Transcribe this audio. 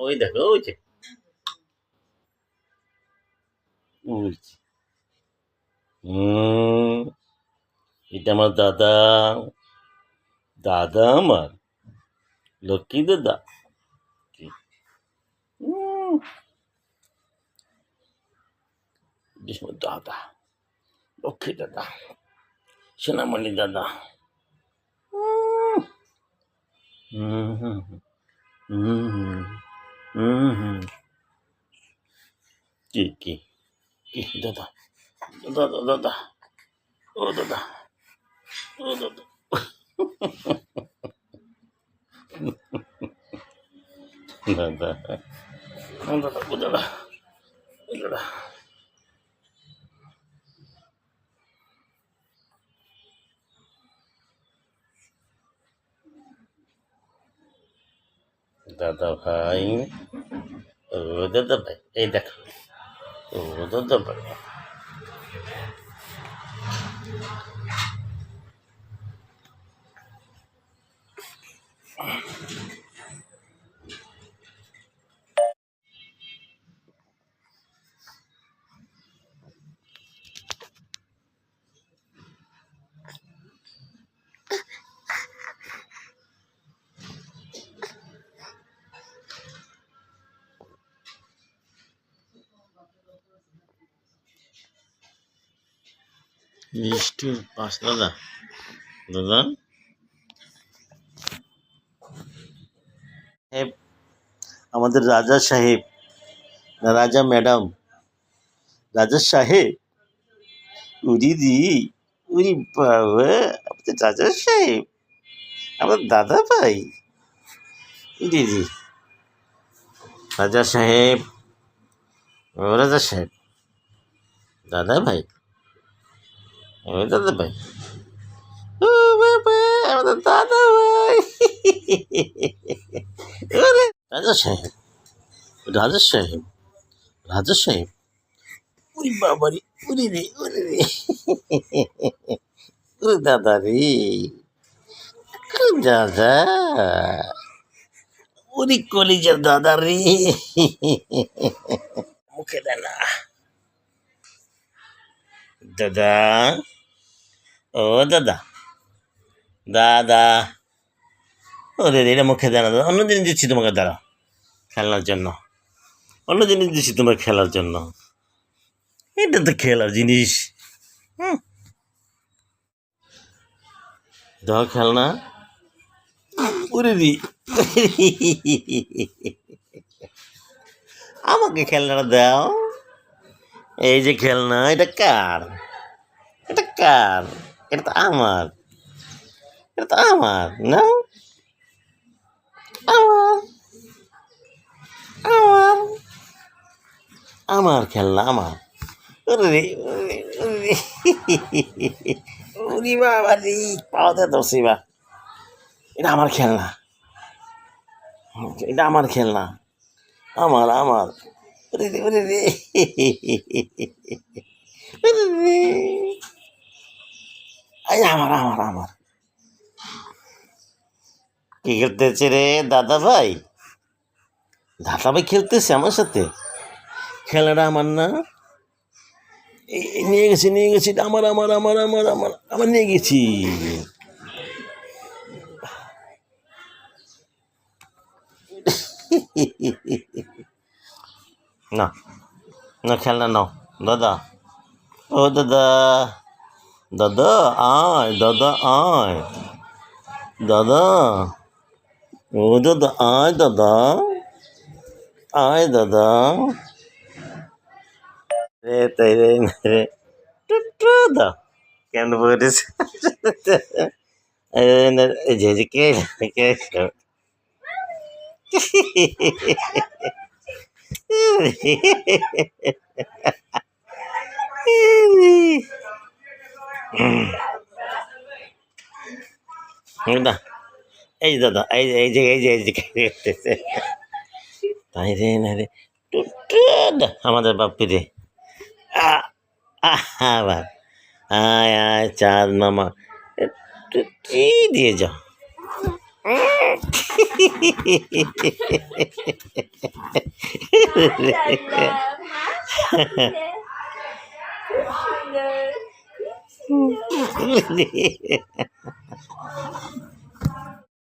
ওই দেখো ওই যে ওই যে। এটা আমার দাদা, দাদা আমার লক্ষ্মী দাদা। উম, এটা আমার দাদা, লক্ষ্মী দাদা, সোনামণি দাদা। হুম হুম হুম হুম হুম হুম। কি কি দাদা, দাদা দাদা, ও দাদা, ও দাদা, দাদা, ও দাদা, ও দাদা, ও দাদা। দাদা ভাই, ও দাদা ভাই, এই দেখো, ও দাদা ভাই। মিষ্টির পাশ দাদা, দাদা সাহেব, আমাদের রাজা সাহেব, না রাজা ম্যাডাম, রাজা সাহেব, উরি দি, উরি বাবা, আমাদের রাজা সাহেব, আমার দাদা ভাই, উরি দি, রাজা সাহেব, ও রাজা সাহেব, দাদা ভাই, ও দাদা ভাই, ও বাবা, আমাদের দাদা ভাই। ওরে রাজা সাহেব, রাজা সাহেব, রাজা সাহেব, উরি বাবারি, উরি রে, উরি রে, ওরে দাদা রে, দাদা, উরি কলিজার দাদা রে, মুখে দেয় না, দাদা, ও দাদা, দাদা, ও দিদি এটা মুখে দেয় না দাদা, অন্য জিনিস দিচ্ছি তোমাকে, দাঁড়া, খেলনার জন্য, অন্য জিনিস দিচ্ছি তোমার খেলার জন্য, এটা তো খেলার জিনিস। হুম, দাও খেলনা, উরে দি, আমাকে খেলনাটা দাও, এই যে খেলনা, এটা কার, এটা কার, এটা তো আমার, এটা তো আমার না, আমার, আমার, আমার খেলনা আমার, ওরে রে, ওরে, ওরে, ওরে বাবা রে, পাওয়াতে ধরছি বা, এটা আমার খেলনা, এটা আমার খেলনা, আমার আমার, ওরে রে, ওরে রে, ওরে রে, এই আমার আমার আমার, কি খেলতেছে রে দাদা ভাই, দাদা ভাই খেলতেছে আমার সাথে, খেলাটা আমার না, নিয়ে গেছি নিয়ে গেছি, আমার আমার আমার আমার আমার আমার নিয়ে গেছি, না না খেলনা নাও দাদা, ও দাদা, দাদা আয়, দাদা আয়, দাদা, ও দাদা আয়, দাদা আয়, দাদা রে তাই রে রে, টুটু দা কেমন বলেছে, এই যে কে কে, না এই দাদা, এই যে এই যে এই যে এই যে তাই রে না রে, আমাদের বাপ্পি রে, আবার আয় আয় চাঁদ মামা, একটু দিয়ে যাও, মাশাআল্লাহ, মাশাআল্লাহ, খুব সুন্দর, খুব সুন্দর।